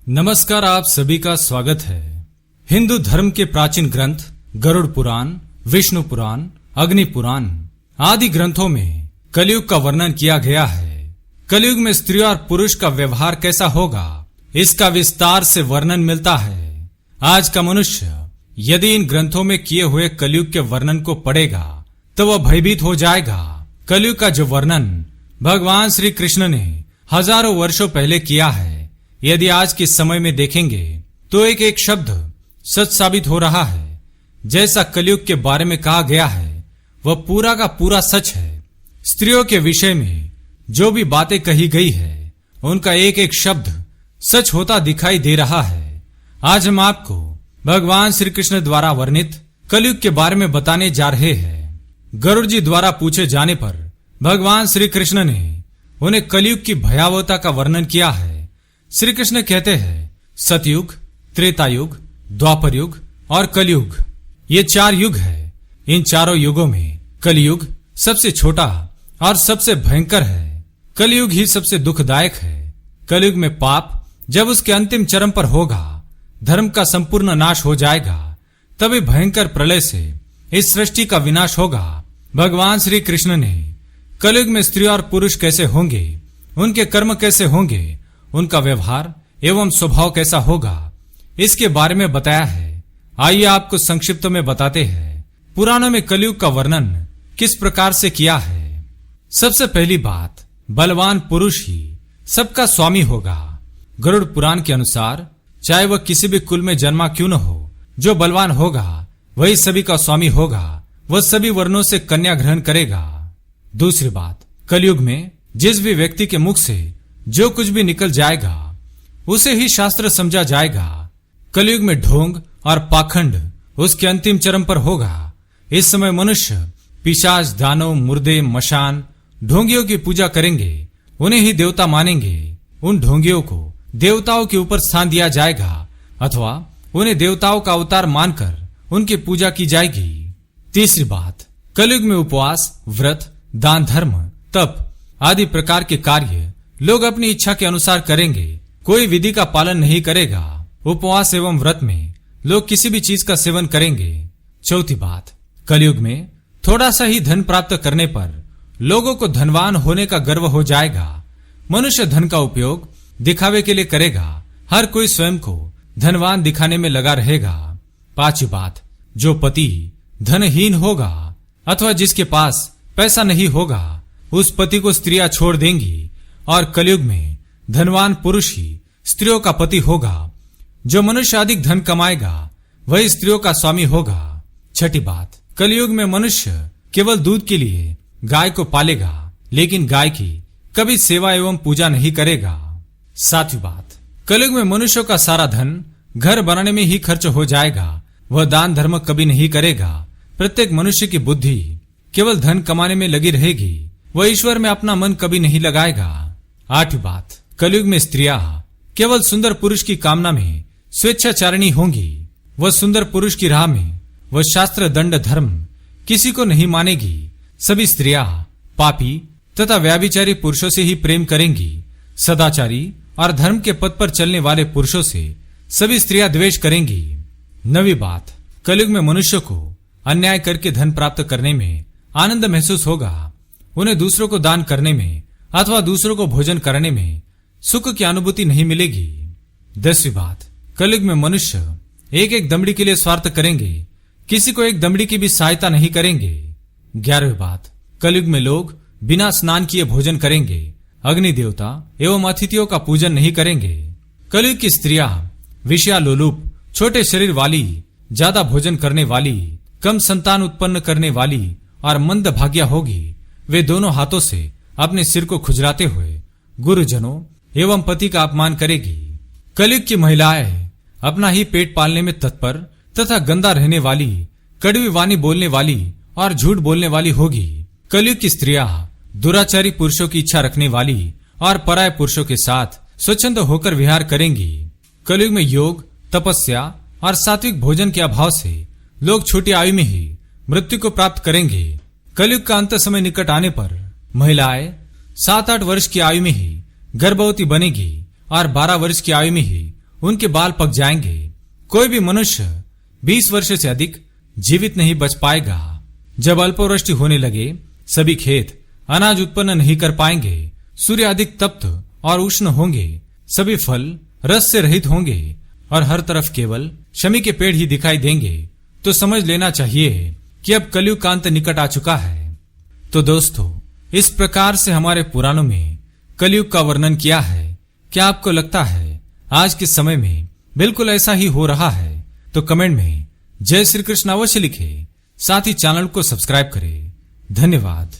नमस्कार, आप सभी का स्वागत है। हिंदू धर्म के प्राचीन ग्रंथ गरुड़ पुराण, विष्णु पुराण, अग्नि पुराण आदि ग्रंथों में कलयुग का वर्णन किया गया है। कलयुग में स्त्री और पुरुष का व्यवहार कैसा होगा, इसका विस्तार से वर्णन मिलता है। आज का मनुष्य यदि इन ग्रंथों में किए हुए कलयुग के वर्णन को पढ़ेगा तो वह भयभीत हो जाएगा। कलयुग का जो वर्णन भगवान श्री कृष्ण ने हजारों वर्षों पहले किया है, यदि आज के समय में देखेंगे तो एक एक शब्द सच साबित हो रहा है। जैसा कलयुग के बारे में कहा गया है वह पूरा का पूरा सच है। स्त्रियों के विषय में जो भी बातें कही गई है उनका एक एक शब्द सच होता दिखाई दे रहा है। आज हम आपको भगवान श्री कृष्ण द्वारा वर्णित कलयुग के बारे में बताने जा रहे हैं। गरुड़ जी द्वारा पूछे जाने पर भगवान श्री कृष्ण ने उन्हें कलयुग की भयावहता का वर्णन किया है। श्री कृष्ण कहते हैं, सतयुग, त्रेता युग, द्वापर युग और कलयुग, ये 4 युग है। इन चारों युगों में कलयुग सबसे छोटा और सबसे भयंकर है। कलयुग ही सबसे दुखदायक है। कलयुग में पाप जब उसके अंतिम चरम पर होगा, धर्म का संपूर्ण नाश हो जाएगा, तभी भयंकर प्रलय से इस सृष्टि का विनाश होगा। भगवान श्री कृष्ण ने कलयुग में स्त्री और पुरुष कैसे होंगे, उनके कर्म कैसे होंगे, उनका व्यवहार एवं स्वभाव कैसा होगा, इसके बारे में बताया है। आइए आपको संक्षिप्त में बताते हैं पुराणों में कलयुग का वर्णन किस प्रकार से किया है। सबसे पहली बात, बलवान पुरुष ही सबका स्वामी होगा। गरुड़ पुराण के अनुसार चाहे वह किसी भी कुल में जन्मा क्यों न हो, जो बलवान होगा वही सभी का स्वामी होगा। वह सभी वर्णों से कन्या ग्रहण करेगा। दूसरी बात, कलयुग में जिस भी व्यक्ति के मुख से जो कुछ भी निकल जाएगा उसे ही शास्त्र समझा जाएगा। कलयुग में ढोंग और पाखंड उसके अंतिम चरम पर होगा। इस समय मनुष्य पिशाच, दानव, मुर्दे, मशान, ढोंगियों की पूजा करेंगे, उन्हें ही देवता मानेंगे। उन ढोंगियों को देवताओं के ऊपर स्थान दिया जाएगा अथवा उन्हें देवताओं का अवतार मानकर उनकी पूजा की जाएगी। तीसरी बात, कलयुग में उपवास, व्रत, दान, धर्म, तप आदि प्रकार के कार्य लोग अपनी इच्छा के अनुसार करेंगे। कोई विधि का पालन नहीं करेगा। उपवास एवं व्रत में लोग किसी भी चीज का सेवन करेंगे। चौथी बात, कलयुग में थोड़ा सा ही धन प्राप्त करने पर लोगों को धनवान होने का गर्व हो जाएगा। मनुष्य धन का उपयोग दिखावे के लिए करेगा। हर कोई स्वयं को धनवान दिखाने में लगा रहेगा। पांचवी बात, जो पति धनहीन होगा अथवा जिसके पास पैसा नहीं होगा उस पति को स्त्रियां छोड़ देंगी। और कलयुग में धनवान पुरुष ही स्त्रियों का पति होगा। जो मनुष्य अधिक धन कमाएगा वही स्त्रियों का स्वामी होगा। छठी बात, कलयुग में मनुष्य केवल दूध के लिए गाय को पालेगा, लेकिन गाय की कभी सेवा एवं पूजा नहीं करेगा। सातवीं बात, कलयुग में मनुष्यों का सारा धन घर बनाने में ही खर्च हो जाएगा। वह दान धर्म कभी नहीं करेगा। प्रत्येक मनुष्य की बुद्धि केवल धन कमाने में लगी रहेगी। वह ईश्वर में अपना मन कभी नहीं लगाएगा। आठवीं बात, कलयुग में स्त्रियां केवल सुंदर पुरुष की कामना में स्वेच्छाचारिणी होंगी। वह सुंदर पुरुष की राह में वह शास्त्र, दंड, धर्म किसी को नहीं मानेगी। सभी स्त्रियां पापी तथा व्याभिचारी पुरुषों से ही प्रेम करेंगी। सदाचारी और धर्म के पथ पर चलने वाले पुरुषों से सभी स्त्रियां द्वेष करेंगी। नवीं बात, कलयुग में मनुष्य को अन्याय करके धन प्राप्त करने में आनंद महसूस होगा। उन्हें दूसरों को दान करने में अथवा दूसरों को भोजन करने में सुख की अनुभूति नहीं मिलेगी। 10वीं बात, कलयुग में मनुष्य एक एक दमड़ी के लिए स्वार्थ करेंगे, किसी को एक दमड़ी की भी सहायता नहीं करेंगे। 11वीं बात, कलयुग में लोग बिना स्नान किए भोजन करेंगे। अग्नि देवता एवं अतिथियों का पूजन नहीं करेंगे। कलयुग की स्त्रियां विषयालोलुप, छोटे शरीर वाली, ज्यादा भोजन करने वाली, कम संतान उत्पन्न करने वाली और मंद भाग्या होगी। वे दोनों हाथों से अपने सिर को खुजलाते हुए गुरुजनों एवं पति का अपमान करेगी। कलयुग की महिलाएं अपना ही पेट पालने में तत्पर तथा गंदा रहने वाली, कड़वी वाणी बोलने वाली और झूठ बोलने वाली होगी। कलयुग की स्त्रियां दुराचारी पुरुषों की इच्छा रखने वाली और पराये पुरुषों के साथ स्वच्छंद होकर विहार करेंगी। कलयुग में योग, तपस्या और सात्विक भोजन के अभाव से लोग छोटी आयु में ही मृत्यु को प्राप्त करेंगे। कलयुग का अंत समय निकट आने पर महिलाएं 7-8 वर्ष की आयु में ही गर्भवती बनेगी और 12 वर्ष की आयु में ही उनके बाल पक जाएंगे। कोई भी मनुष्य 20 वर्ष से अधिक जीवित नहीं बच पाएगा। जब अल्पवृष्टि होने लगे, सभी खेत अनाज उत्पन्न नहीं कर पाएंगे। सूर्य अधिक तप्त और उष्ण होंगे। सभी फल रस से रहित होंगे और हर तरफ केवल शमी के पेड़ ही दिखाई देंगे। तो समझ लेना चाहिए कि अब कलयुग का अंत निकट आ चुका है। तो दोस्तों, इस प्रकार से हमारे पुराणों में कलयुग का वर्णन किया है। क्या आपको लगता है आज के समय में बिल्कुल ऐसा ही हो रहा है? तो कमेंट में जय श्री कृष्ण अवश्य लिखें। साथ ही चैनल को सब्सक्राइब करें। धन्यवाद।